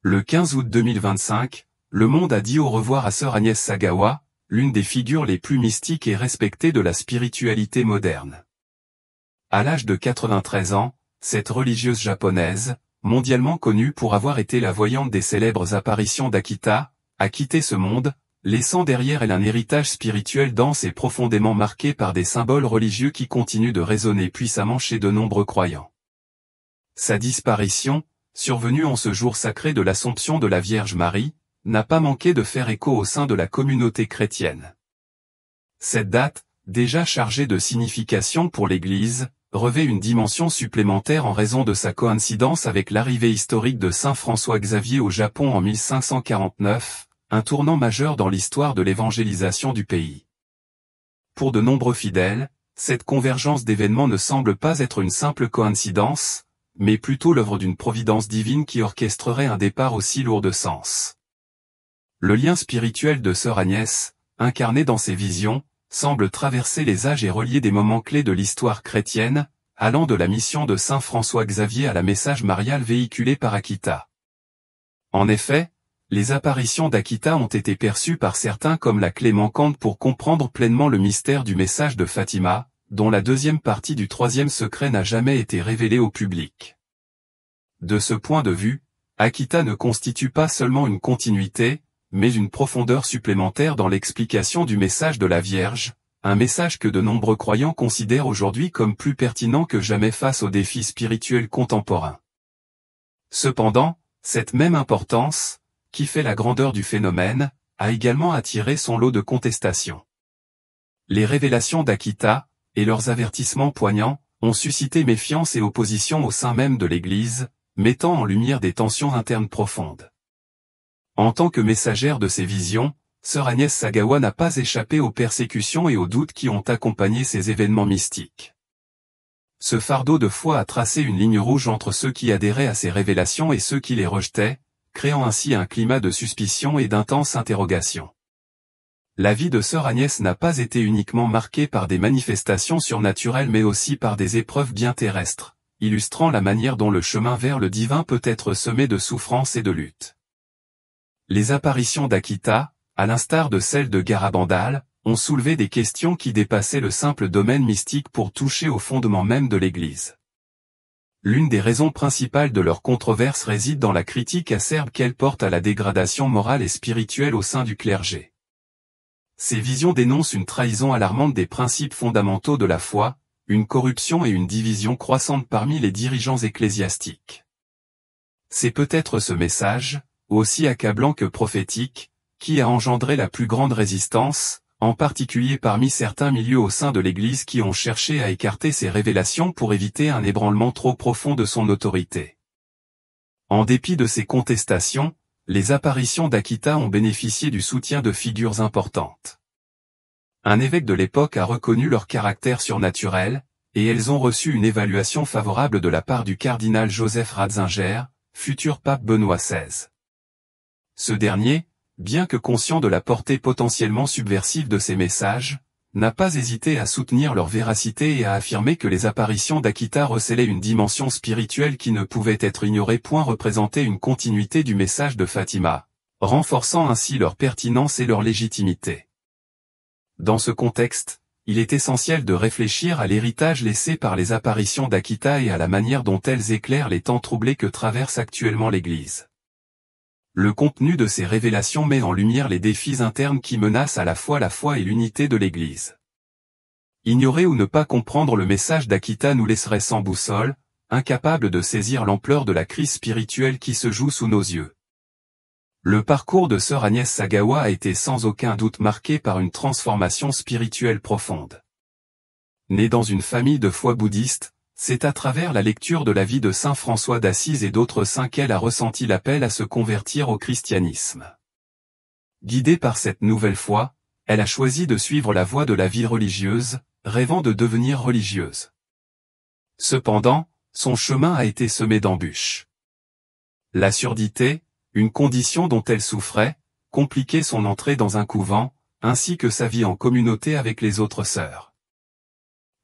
Le 15 août 2025, le monde a dit au revoir à sœur Agnès Sagawa, l'une des figures les plus mystiques et respectées de la spiritualité moderne. À l'âge de 93 ans, cette religieuse japonaise, mondialement connue pour avoir été la voyante des célèbres apparitions d'Akita, a quitté ce monde, laissant derrière elle un héritage spirituel dense et profondément marqué par des symboles religieux qui continuent de résonner puissamment chez de nombreux croyants. Sa disparition, survenue en ce jour sacré de l'Assomption de la Vierge Marie, n'a pas manqué de faire écho au sein de la communauté chrétienne. Cette date, déjà chargée de signification pour l'Église, revêt une dimension supplémentaire en raison de sa coïncidence avec l'arrivée historique de saint François Xavier au Japon en 1549, un tournant majeur dans l'histoire de l'évangélisation du pays. Pour de nombreux fidèles, cette convergence d'événements ne semble pas être une simple coïncidence, mais plutôt l'œuvre d'une providence divine qui orchestrerait un départ aussi lourd de sens. Le lien spirituel de sœur Agnès, incarné dans ses visions, semble traverser les âges et relier des moments clés de l'histoire chrétienne, allant de la mission de saint François Xavier à la message marial véhiculé par Akita. En effet, les apparitions d'Akita ont été perçues par certains comme la clé manquante pour comprendre pleinement le mystère du message de Fatima, dont la deuxième partie du troisième secret n'a jamais été révélée au public. De ce point de vue, Akita ne constitue pas seulement une continuité, mais une profondeur supplémentaire dans l'explication du message de la Vierge, un message que de nombreux croyants considèrent aujourd'hui comme plus pertinent que jamais face aux défis spirituels contemporains. Cependant, cette même importance, qui fait la grandeur du phénomène, a également attiré son lot de contestations. Les révélations d'Akita, et leurs avertissements poignants, ont suscité méfiance et opposition au sein même de l'Église, mettant en lumière des tensions internes profondes. En tant que messagère de ces visions, sœur Agnès Sagawa n'a pas échappé aux persécutions et aux doutes qui ont accompagné ces événements mystiques. Ce fardeau de foi a tracé une ligne rouge entre ceux qui adhéraient à ces révélations et ceux qui les rejetaient, créant ainsi un climat de suspicion et d'intenses interrogations. La vie de sœur Agnès n'a pas été uniquement marquée par des manifestations surnaturelles mais aussi par des épreuves bien terrestres, illustrant la manière dont le chemin vers le divin peut être semé de souffrances et de luttes. Les apparitions d'Akita, à l'instar de celles de Garabandal, ont soulevé des questions qui dépassaient le simple domaine mystique pour toucher au fondement même de l'Église. L'une des raisons principales de leur controverse réside dans la critique acerbe qu'elle porte à la dégradation morale et spirituelle au sein du clergé. Ces visions dénoncent une trahison alarmante des principes fondamentaux de la foi, une corruption et une division croissante parmi les dirigeants ecclésiastiques. C'est peut-être ce message, aussi accablant que prophétique, qui a engendré la plus grande résistance, en particulier parmi certains milieux au sein de l'Église qui ont cherché à écarter ces révélations pour éviter un ébranlement trop profond de son autorité. En dépit de ces contestations, les apparitions d'Akita ont bénéficié du soutien de figures importantes. Un évêque de l'époque a reconnu leur caractère surnaturel, et elles ont reçu une évaluation favorable de la part du cardinal Joseph Ratzinger, futur pape Benoît XVI. Ce dernier, bien que conscient de la portée potentiellement subversive de ces messages, n'a pas hésité à soutenir leur véracité et à affirmer que les apparitions d'Akita recélaient une dimension spirituelle qui ne pouvait être ignorée. Représenter une continuité du message de Fatima, renforçant ainsi leur pertinence et leur légitimité. Dans ce contexte, il est essentiel de réfléchir à l'héritage laissé par les apparitions d'Akita et à la manière dont elles éclairent les temps troublés que traverse actuellement l'Église. Le contenu de ces révélations met en lumière les défis internes qui menacent à la fois la foi et l'unité de l'Église. Ignorer ou ne pas comprendre le message d'Akita nous laisserait sans boussole, incapables de saisir l'ampleur de la crise spirituelle qui se joue sous nos yeux. Le parcours de sœur Agnès Sagawa a été sans aucun doute marqué par une transformation spirituelle profonde. Née dans une famille de foi bouddhiste, c'est à travers la lecture de la vie de saint François d'Assise et d'autres saints qu'elle a ressenti l'appel à se convertir au christianisme. Guidée par cette nouvelle foi, elle a choisi de suivre la voie de la vie religieuse, rêvant de devenir religieuse. Cependant, son chemin a été semé d'embûches. La surdité, une condition dont elle souffrait, compliquait son entrée dans un couvent, ainsi que sa vie en communauté avec les autres sœurs.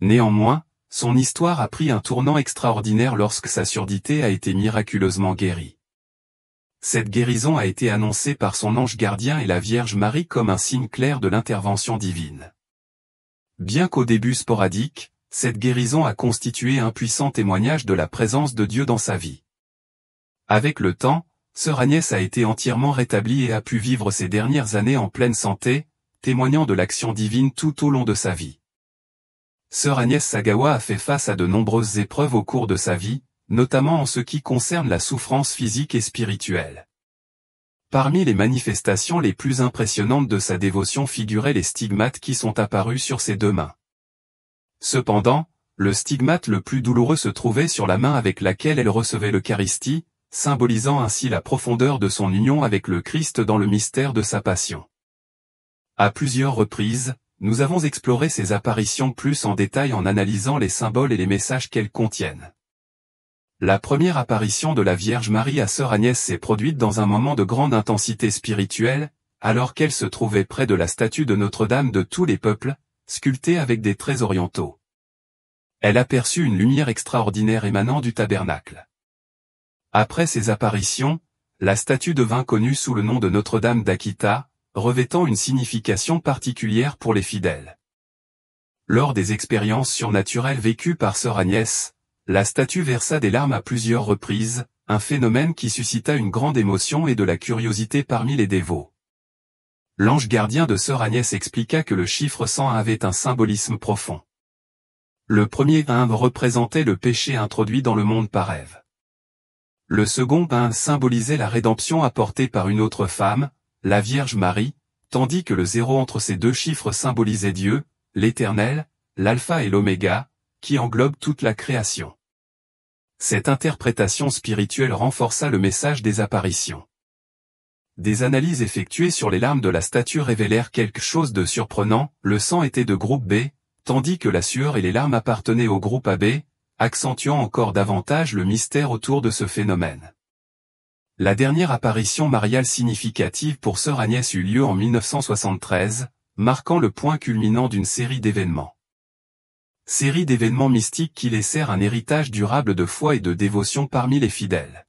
Néanmoins, son histoire a pris un tournant extraordinaire lorsque sa surdité a été miraculeusement guérie. Cette guérison a été annoncée par son ange gardien et la Vierge Marie comme un signe clair de l'intervention divine. Bien qu'au début sporadique, cette guérison a constitué un puissant témoignage de la présence de Dieu dans sa vie. Avec le temps, Sœur Agnès a été entièrement rétablie et a pu vivre ses dernières années en pleine santé, témoignant de l'action divine tout au long de sa vie. Sœur Agnès Sagawa a fait face à de nombreuses épreuves au cours de sa vie, notamment en ce qui concerne la souffrance physique et spirituelle. Parmi les manifestations les plus impressionnantes de sa dévotion figuraient les stigmates qui sont apparus sur ses 2 mains. Cependant, le stigmate le plus douloureux se trouvait sur la main avec laquelle elle recevait l'Eucharistie, symbolisant ainsi la profondeur de son union avec le Christ dans le mystère de sa passion. À plusieurs reprises, nous avons exploré ces apparitions plus en détail en analysant les symboles et les messages qu'elles contiennent. La première apparition de la Vierge Marie à Sœur Agnès s'est produite dans un moment de grande intensité spirituelle, alors qu'elle se trouvait près de la statue de Notre-Dame de tous les peuples, sculptée avec des traits orientaux. Elle aperçut une lumière extraordinaire émanant du tabernacle. Après ces apparitions, la statue devint connue sous le nom de Notre-Dame d'Akita, revêtant une signification particulière pour les fidèles. Lors des expériences surnaturelles vécues par Sœur Agnès, la statue versa des larmes à plusieurs reprises, un phénomène qui suscita une grande émotion et de la curiosité parmi les dévots. L'ange gardien de Sœur Agnès expliqua que le chiffre 100 avait un symbolisme profond. Le premier 1 représentait le péché introduit dans le monde par Ève. Le second 1 symbolisait la rédemption apportée par une autre femme, la Vierge Marie, tandis que le 0 entre ces 2 chiffres symbolisait Dieu, l'Éternel, l'Alpha et l'Oméga, qui englobe toute la création. Cette interprétation spirituelle renforça le message des apparitions. Des analyses effectuées sur les larmes de la statue révélèrent quelque chose de surprenant, le sang était de groupe B, tandis que la sueur et les larmes appartenaient au groupe AB, accentuant encore davantage le mystère autour de ce phénomène. La dernière apparition mariale significative pour Sœur Agnès eut lieu en 1973, marquant le point culminant d'une série d'événements. Série d'événements mystiques qui laissèrent un héritage durable de foi et de dévotion parmi les fidèles.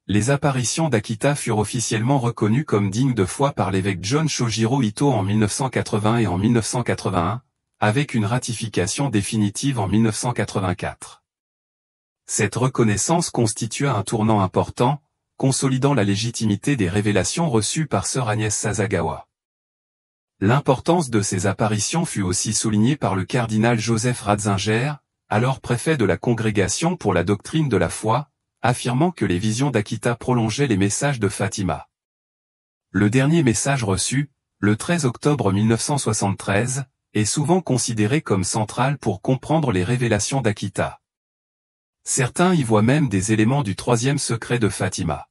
Les apparitions d'Akita furent officiellement reconnues comme dignes de foi par l'évêque John Shojiro Ito en 1980 et en 1981, avec une ratification définitive en 1984. Cette reconnaissance constitua un tournant important, consolidant la légitimité des révélations reçues par Sœur Agnès Sasagawa. L'importance de ces apparitions fut aussi soulignée par le cardinal Joseph Ratzinger, alors préfet de la Congrégation pour la doctrine de la foi, affirmant que les visions d'Akita prolongeaient les messages de Fatima. Le dernier message reçu, le 13 octobre 1973, est souvent considéré comme central pour comprendre les révélations d'Akita. Certains y voient même des éléments du 3e secret de Fatima.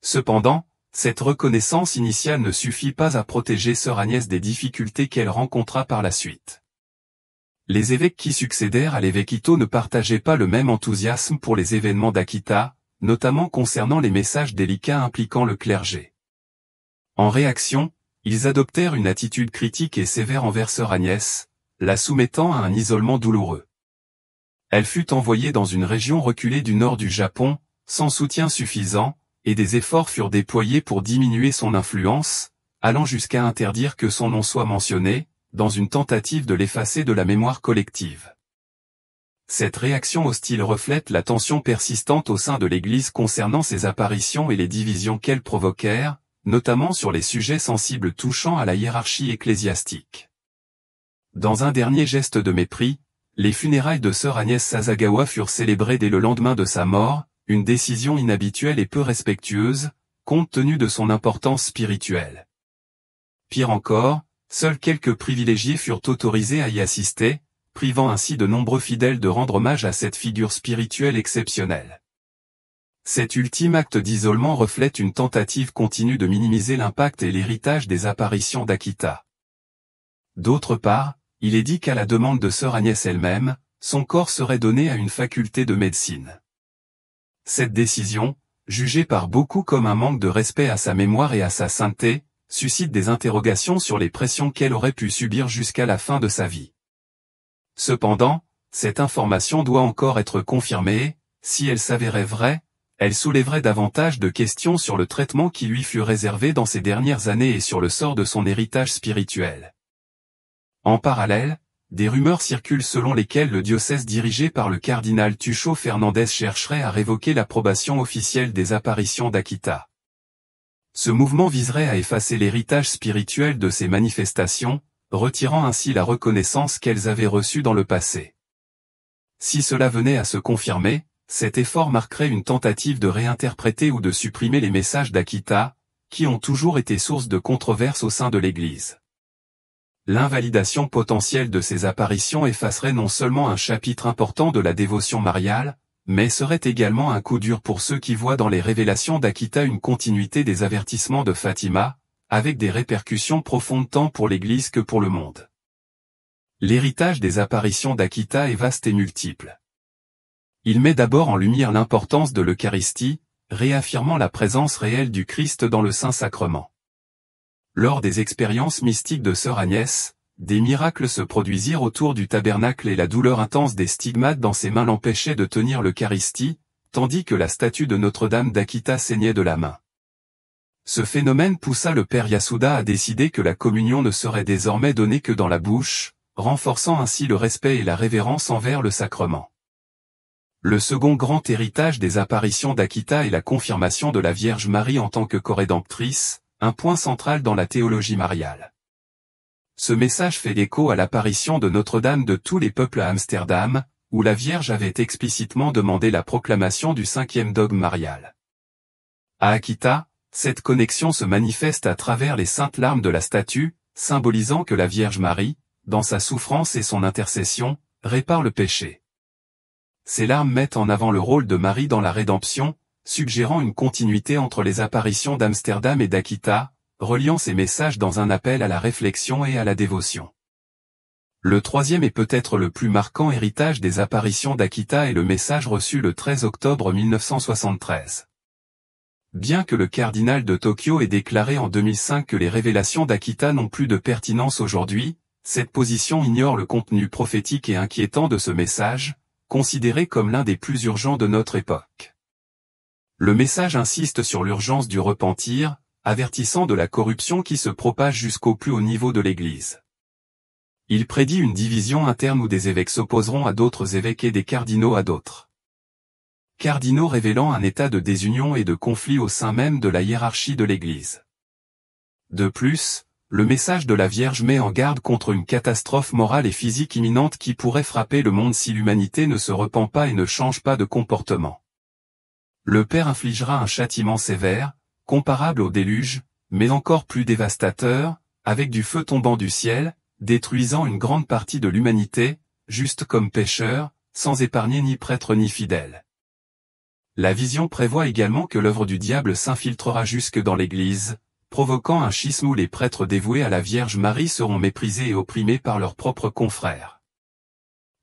Cependant, cette reconnaissance initiale ne suffit pas à protéger Sœur Agnès des difficultés qu'elle rencontra par la suite. Les évêques qui succédèrent à l'évêque Ito ne partageaient pas le même enthousiasme pour les événements d'Akita, notamment concernant les messages délicats impliquant le clergé. En réaction, ils adoptèrent une attitude critique et sévère envers Sœur Agnès, la soumettant à un isolement douloureux. Elle fut envoyée dans une région reculée du nord du Japon, sans soutien suffisant, et des efforts furent déployés pour diminuer son influence, allant jusqu'à interdire que son nom soit mentionné, dans une tentative de l'effacer de la mémoire collective. Cette réaction hostile reflète la tension persistante au sein de l'Église concernant ces apparitions et les divisions qu'elles provoquèrent, notamment sur les sujets sensibles touchant à la hiérarchie ecclésiastique. Dans un dernier geste de mépris, les funérailles de Sœur Agnès Sasagawa furent célébrées dès le lendemain de sa mort, une décision inhabituelle et peu respectueuse, compte tenu de son importance spirituelle. Pire encore, seuls quelques privilégiés furent autorisés à y assister, privant ainsi de nombreux fidèles de rendre hommage à cette figure spirituelle exceptionnelle. Cet ultime acte d'isolement reflète une tentative continue de minimiser l'impact et l'héritage des apparitions d'Akita. D'autre part, il est dit qu'à la demande de Sœur Agnès elle-même, son corps serait donné à une faculté de médecine. Cette décision, jugée par beaucoup comme un manque de respect à sa mémoire et à sa sainteté, suscite des interrogations sur les pressions qu'elle aurait pu subir jusqu'à la fin de sa vie. Cependant, cette information doit encore être confirmée, si elle s'avérait vraie, elle soulèverait davantage de questions sur le traitement qui lui fut réservé dans ces dernières années et sur le sort de son héritage spirituel. En parallèle, des rumeurs circulent selon lesquelles le diocèse dirigé par le cardinal Tucho Fernandez chercherait à révoquer l'approbation officielle des apparitions d'Akita. Ce mouvement viserait à effacer l'héritage spirituel de ces manifestations, retirant ainsi la reconnaissance qu'elles avaient reçue dans le passé. Si cela venait à se confirmer, cet effort marquerait une tentative de réinterpréter ou de supprimer les messages d'Akita, qui ont toujours été source de controverses au sein de l'Église. L'invalidation potentielle de ces apparitions effacerait non seulement un chapitre important de la dévotion mariale, mais serait également un coup dur pour ceux qui voient dans les révélations d'Akita une continuité des avertissements de Fatima, avec des répercussions profondes tant pour l'Église que pour le monde. L'héritage des apparitions d'Akita est vaste et multiple. Il met d'abord en lumière l'importance de l'Eucharistie, réaffirmant la présence réelle du Christ dans le Saint-Sacrement. Lors des expériences mystiques de sœur Agnès, des miracles se produisirent autour du tabernacle et la douleur intense des stigmates dans ses mains l'empêchait de tenir l'Eucharistie, tandis que la statue de Notre-Dame d'Akita saignait de la main. Ce phénomène poussa le père Yasuda à décider que la communion ne serait désormais donnée que dans la bouche, renforçant ainsi le respect et la révérence envers le sacrement. Le second grand héritage des apparitions d'Akita est la confirmation de la Vierge Marie en tant que corédemptrice, un point central dans la théologie mariale. Ce message fait écho à l'apparition de Notre-Dame de tous les peuples à Amsterdam, où la Vierge avait explicitement demandé la proclamation du 5e dogme marial. À Akita, cette connexion se manifeste à travers les saintes larmes de la statue, symbolisant que la Vierge Marie, dans sa souffrance et son intercession, répare le péché. Ces larmes mettent en avant le rôle de Marie dans la rédemption, suggérant une continuité entre les apparitions d'Amsterdam et d'Akita, reliant ces messages dans un appel à la réflexion et à la dévotion. Le troisième et peut-être le plus marquant héritage des apparitions d'Akita est le message reçu le 13 octobre 1973. Bien que le cardinal de Tokyo ait déclaré en 2005 que les révélations d'Akita n'ont plus de pertinence aujourd'hui, cette position ignore le contenu prophétique et inquiétant de ce message, considéré comme l'un des plus urgents de notre époque. Le message insiste sur l'urgence du repentir, avertissant de la corruption qui se propage jusqu'au plus haut niveau de l'Église. Il prédit une division interne où des évêques s'opposeront à d'autres évêques et des cardinaux à d'autres. Cardinaux révélant un état de désunion et de conflit au sein même de la hiérarchie de l'Église. De plus, le message de la Vierge met en garde contre une catastrophe morale et physique imminente qui pourrait frapper le monde si l'humanité ne se repent pas et ne change pas de comportement. Le Père infligera un châtiment sévère, comparable au déluge, mais encore plus dévastateur, avec du feu tombant du ciel, détruisant une grande partie de l'humanité, juste comme pécheurs, sans épargner ni prêtres ni fidèles. La vision prévoit également que l'œuvre du diable s'infiltrera jusque dans l'Église, provoquant un schisme où les prêtres dévoués à la Vierge Marie seront méprisés et opprimés par leurs propres confrères.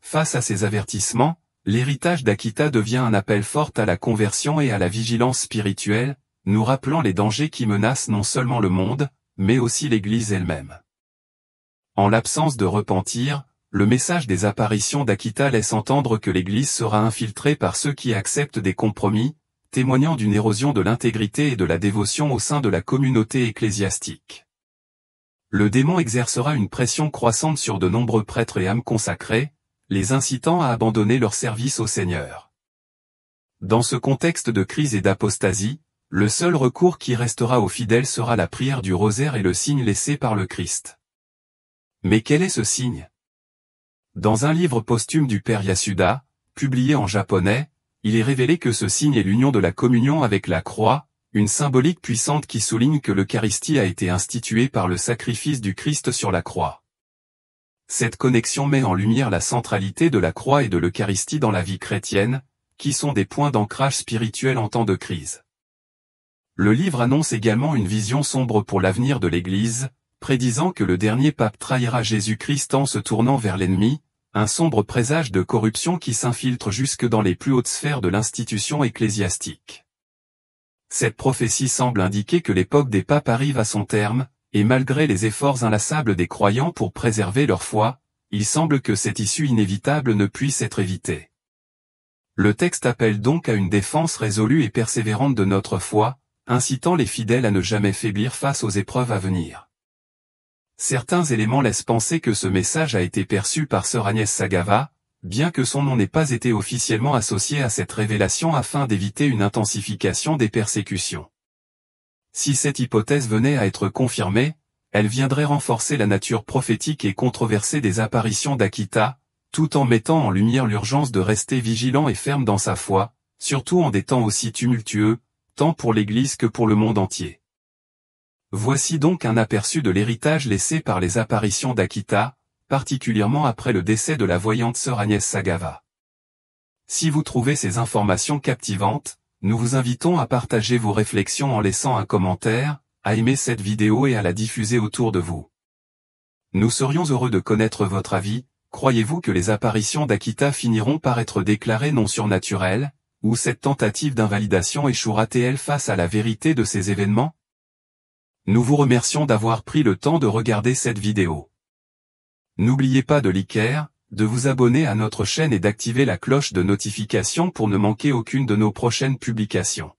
Face à ces avertissements, l'héritage d'Akita devient un appel fort à la conversion et à la vigilance spirituelle, nous rappelant les dangers qui menacent non seulement le monde, mais aussi l'Église elle-même. En l'absence de repentir, le message des apparitions d'Akita laisse entendre que l'Église sera infiltrée par ceux qui acceptent des compromis, témoignant d'une érosion de l'intégrité et de la dévotion au sein de la communauté ecclésiastique. Le démon exercera une pression croissante sur de nombreux prêtres et âmes consacrées, les incitant à abandonner leur service au Seigneur. Dans ce contexte de crise et d'apostasie, le seul recours qui restera aux fidèles sera la prière du rosaire et le signe laissé par le Christ. Mais quel est ce signe? Dans un livre posthume du père Yasuda, publié en japonais, il est révélé que ce signe est l'union de la communion avec la croix, une symbolique puissante qui souligne que l'Eucharistie a été instituée par le sacrifice du Christ sur la croix. Cette connexion met en lumière la centralité de la croix et de l'Eucharistie dans la vie chrétienne, qui sont des points d'ancrage spirituel en temps de crise. Le livre annonce également une vision sombre pour l'avenir de l'Église, prédisant que le dernier pape trahira Jésus-Christ en se tournant vers l'ennemi, un sombre présage de corruption qui s'infiltre jusque dans les plus hautes sphères de l'institution ecclésiastique. Cette prophétie semble indiquer que l'époque des papes arrive à son terme, et malgré les efforts inlassables des croyants pour préserver leur foi, il semble que cette issue inévitable ne puisse être évitée. Le texte appelle donc à une défense résolue et persévérante de notre foi, incitant les fidèles à ne jamais faiblir face aux épreuves à venir. Certains éléments laissent penser que ce message a été perçu par sœur Agnès Sagava, bien que son nom n'ait pas été officiellement associé à cette révélation afin d'éviter une intensification des persécutions. Si cette hypothèse venait à être confirmée, elle viendrait renforcer la nature prophétique et controversée des apparitions d'Akita, tout en mettant en lumière l'urgence de rester vigilant et ferme dans sa foi, surtout en des temps aussi tumultueux, tant pour l'Église que pour le monde entier. Voici donc un aperçu de l'héritage laissé par les apparitions d'Akita, particulièrement après le décès de la voyante sœur Agnès Sagava. Si vous trouvez ces informations captivantes, nous vous invitons à partager vos réflexions en laissant un commentaire, à aimer cette vidéo et à la diffuser autour de vous. Nous serions heureux de connaître votre avis. Croyez-vous que les apparitions d'Akita finiront par être déclarées non surnaturelles, ou cette tentative d'invalidation échouera-t-elle face à la vérité de ces événements? Nous vous remercions d'avoir pris le temps de regarder cette vidéo. N'oubliez pas de liker, de vous abonner à notre chaîne et d'activer la cloche de notification pour ne manquer aucune de nos prochaines publications.